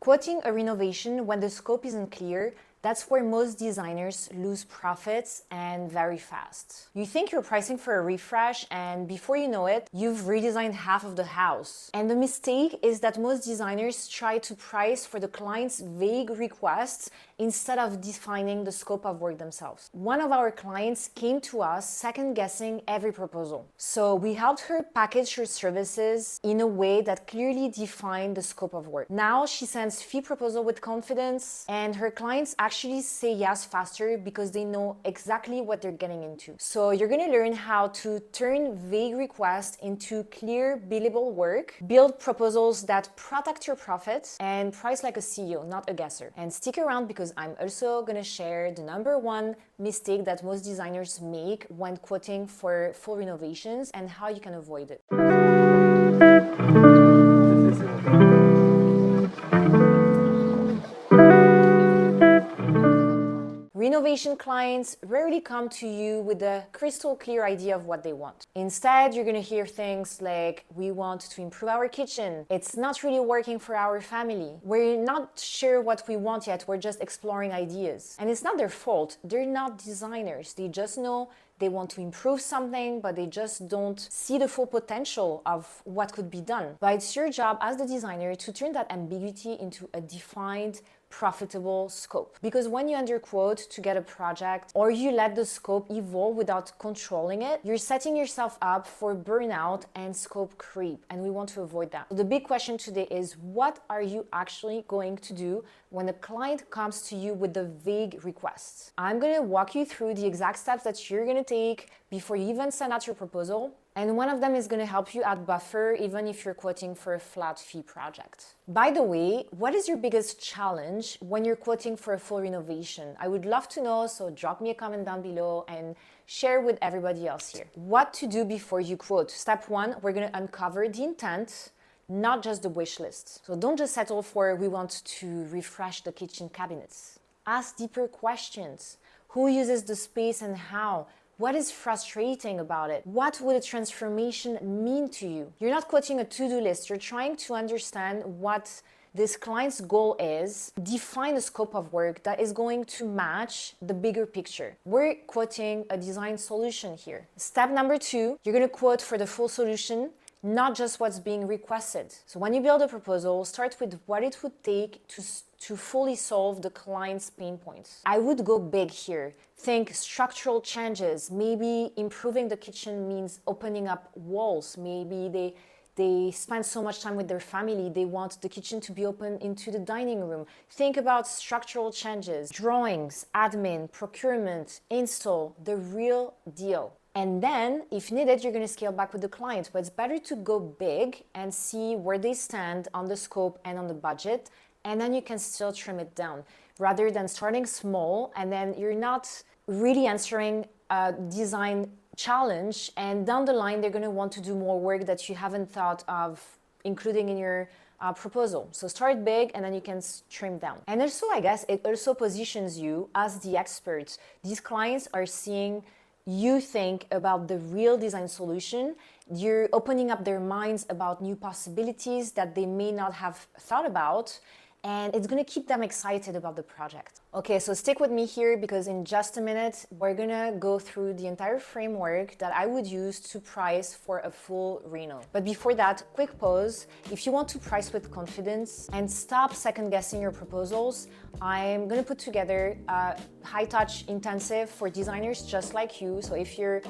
Quoting a renovation when the scope isn't clear, that's where most designers lose profits and very fast. You think you're pricing for a refresh and before you know it, you've redesigned half of the house. And the mistake is that most designers try to price for the client's vague requests instead of defining the scope of work themselves. One of our clients came to us second-guessing every proposal. So we helped her package her services in a way that clearly defined the scope of work. Now she sends fee proposal with confidence and her clients actually say yes faster because they know exactly what they're getting into. So you're gonna learn how to turn vague requests into clear billable work, build proposals that protect your profits, and price like a CEO, not a guesser. And stick around because I'm also gonna share the #1 mistake that most designers make when quoting for full renovations and how you can avoid it. Renovation clients rarely come to you with a crystal clear idea of what they want. Instead, you're gonna hear things like, we want to improve our kitchen. It's not really working for our family. We're not sure what we want yet. We're just exploring ideas. And it's not their fault. They're not designers. They just know they want to improve something, but they just don't see the full potential of what could be done. But it's your job as the designer to turn that ambiguity into a defined, profitable scope. Because when you underquote to get a project or you let the scope evolve without controlling it, you're setting yourself up for burnout and scope creep, and we want to avoid that. So the big question today is, what are you actually going to do when a client comes to you with the vague requests? I'm gonna walk you through the exact steps that you're gonna take before you even send out your proposal. And one of them is going to help you add buffer even if you're quoting for a flat fee project. By the way, what is your biggest challenge when you're quoting for a full renovation? I would love to know, so drop me a comment down below and share with everybody else here. What to do before you quote. Step 1, we're going to uncover the intent, not just the wish list. So don't just settle for, we want to refresh the kitchen cabinets. Ask deeper questions. Who uses the space and how? What is frustrating about it? What would a transformation mean to you? You're not quoting a to-do list. You're trying to understand what this client's goal is, define a scope of work that is going to match the bigger picture. We're quoting a design solution here. Step number 2, you're going to quote for the full solution, not just what's being requested. So when you build a proposal, start with what it would take to fully solve the client's pain points. I would go big here. Think structural changes. Maybe improving the kitchen means opening up walls. Maybe they spend so much time with their family, they want the kitchen to be open into the dining room. Think about structural changes, drawings, admin, procurement, install, the real deal. And then, if needed, you're going to scale back with the client. But it's better to go big and see where they stand on the scope and on the budget, and then you can still trim it down, rather than starting small and then you're not really answering a design challenge, and down the line they're going to want to do more work that you haven't thought of including in your proposal. So start big and then you can trim down. And also, I guess it also positions you as the expert. These clients are seeing you think about the real design solution. You're opening up their minds about new possibilities that they may not have thought about, and it's going to keep them excited about the project. Okay, so stick with me here because in just a minute, we're going to go through the entire framework that I would use to price for a full reno. But before that, quick pause. If you want to price with confidence and stop second guessing your proposals, I'm going to put together a high-touch intensive for designers just like you. So if you're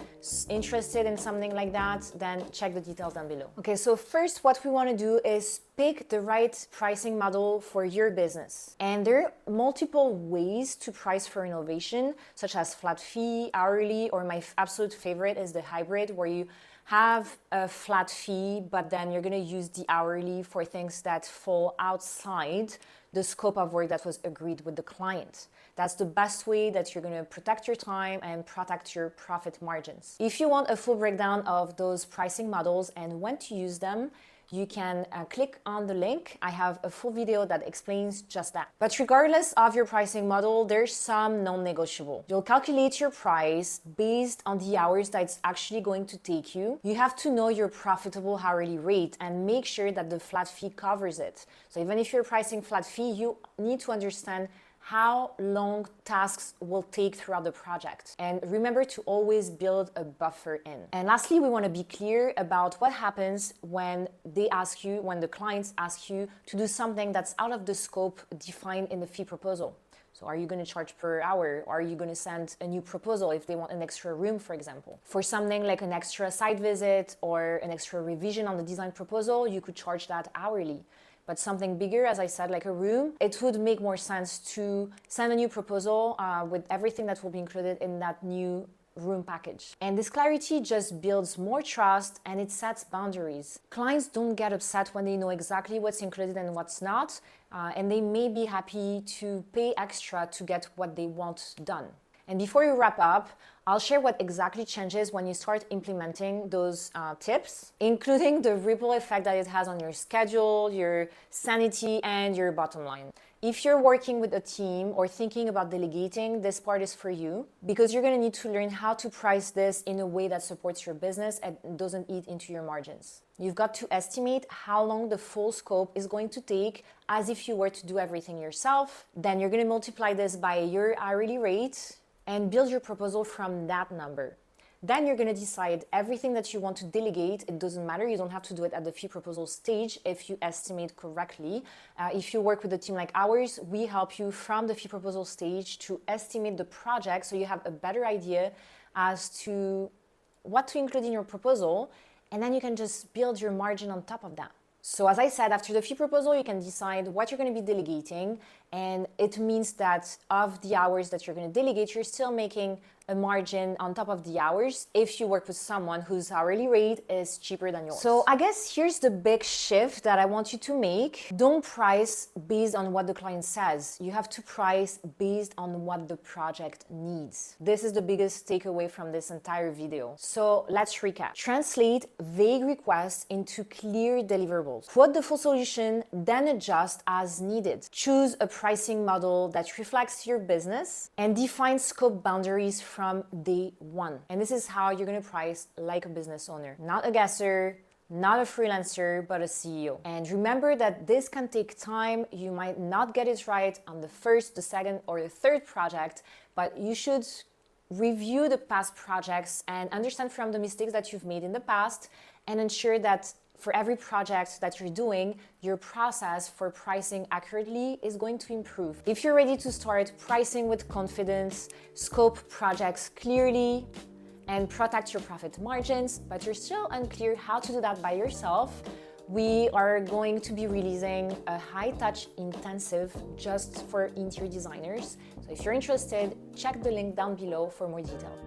interested in something like that, then check the details down below. Okay, so first what we want to do is pick the right pricing model for your business. And there are multiple ways to price for renovation, such as flat fee, hourly, or my absolute favorite is the hybrid, where you have a flat fee, but then you're going to use the hourly for things that fall outside the scope of work that was agreed with the client. That's the best way that you're going to protect your time and protect your profit margins. If you want a full breakdown of those pricing models and when to use them, you can click on the link. I have a full video that explains just that. But regardless of your pricing model, there's some non-negotiable. You'll calculate your price based on the hours that it's actually going to take you. You have to know your profitable hourly rate and make sure that the flat fee covers it. So even if you're pricing flat fee, you need to understand how long tasks will take throughout the project. And remember to always build a buffer in. And lastly, we want to be clear about what happens when the clients ask you to do something that's out of the scope defined in the fee proposal. So are you going to charge per hour? Or are you going to send a new proposal if they want an extra room, for example? For something like an extra site visit or an extra revision on the design proposal, you could charge that hourly. But something bigger, as I said, like a room, it would make more sense to send a new proposal with everything that will be included in that new room package. And this clarity just builds more trust and it sets boundaries. Clients don't get upset when they know exactly what's included and what's not, and they may be happy to pay extra to get what they want done. And before we wrap up, I'll share what exactly changes when you start implementing those tips, including the ripple effect that it has on your schedule, your sanity, and your bottom line. If you're working with a team or thinking about delegating, this part is for you because you're going to need to learn how to price this in a way that supports your business and doesn't eat into your margins. You've got to estimate how long the full scope is going to take as if you were to do everything yourself. Then you're going to multiply this by your hourly rate and build your proposal from that number. Then you're going to decide everything that you want to delegate. It doesn't matter. You don't have to do it at the fee proposal stage if you estimate correctly. If you work with a team like ours, we help you from the fee proposal stage to estimate the project so you have a better idea as to what to include in your proposal, and then you can just build your margin on top of that. So as I said, after the fee proposal, you can decide what you're going to be delegating, and it means that of the hours that you're going to delegate, you're still making a margin on top of the hours if you work with someone whose hourly rate is cheaper than yours. So I guess here's the big shift that I want you to make. Don't price based on what the client says. You have to price based on what the project needs. This is the biggest takeaway from this entire video. So let's recap. Translate vague requests into clear deliverables. Quote the full solution, then adjust as needed. Choose a pricing model that reflects your business and define scope boundaries from day one. And this is how you're going to price like a business owner, not a guesser, not a freelancer, but a CEO. And remember that this can take time. You might not get it right on the first, the second, or the third project, but you should review the past projects and understand from the mistakes that you've made in the past and ensure that for every project that you're doing, your process for pricing accurately is going to improve. If you're ready to start pricing with confidence, scope projects clearly, and protect your profit margins, but you're still unclear how to do that by yourself, we are going to be releasing a high-touch intensive just for interior designers. So if you're interested, check the link down below for more details.